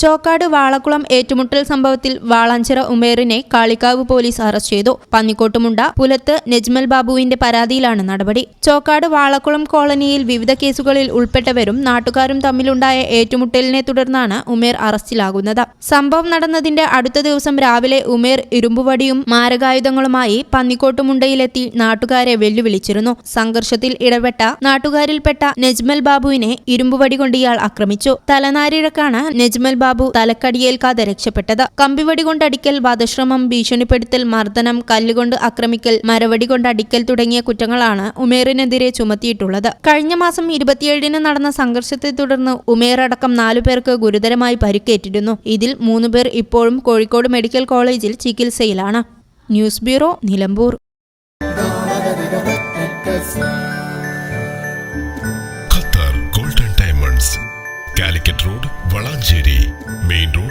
ചോക്കാട് വാളക്കുളം ഏറ്റുമുട്ടൽ സംഭവത്തിൽ Valanchira ഉമേറിനെ Kalikavu police arrest ചെയ്തു. പന്നിക്കോട്ടുമുണ്ട പുലത്ത് നെജ്മൽ ബാബുവിന്റെ പരാതിയിലാണ് നടപടി. ചോക്കാട് വാളക്കുളം കോളനിയിൽ വിവിധ കേസുകളിൽ ഉൾപ്പെട്ടവരും നാട്ടുകാരും തമ്മിലുണ്ടായ ഏറ്റുമുട്ടലിനെ തുടർന്നാണ് ഉമേർ അറസ്റ്റിലാകുന്നത്. സംഭവം നടന്നതിന്റെ അടുത്ത ദിവസം രാവിലെ ഉമേർ ഇരുമ്പുവടിയും മാരകായുധങ്ങളുമായി പന്നിക്കോട്ടുമുണ്ടയിലെത്തി നാട്ടുകാരെ വെല്ലുവിളിച്ചിരുന്നു. സംഘർഷത്തിൽ ഇടപെട്ട നാട്ടുകാരിൽപ്പെട്ട നെജ്മൽ ബാബുവിനെ ഇരുമ്പുവടി കൊണ്ട് ഇയാൾ ആക്രമിച്ചു. തലനാരിഴക്കാണ് നെജ്മൽ ബാബു തലക്കടിയേൽക്കാതെ രക്ഷപ്പെട്ടത്. കമ്പിവടി കൊണ്ടടിക്കൽ, വധശ്രമം, ഭീഷണിപ്പെടുത്തൽ, മർദ്ദനം, കല്ലുകൊണ്ട് ആക്രമിക്കൽ, മരവടി കൊണ്ടടിക്കൽ തുടങ്ങിയ കുറ്റങ്ങളാണ് ഉമേറിനെതിരെ ചുമത്തിയിട്ടുള്ളത്. കഴിഞ്ഞ മാസം 27-ന് നടന്ന സംഘർഷത്തെ തുടർന്ന് ഉമേർ അടക്കം 4 പേർക്ക് ഗുരുതരമായി പരിക്കേറ്റിരുന്നു. ഇതിൽ 3 പേർ ഇപ്പോഴും കോഴിക്കോട് മെഡിക്കൽ കോളേജിൽ ചികിത്സയിലാണ്. News bureau, Nilambur. Qatar golden diamonds, Calicut road, Valanchery main road.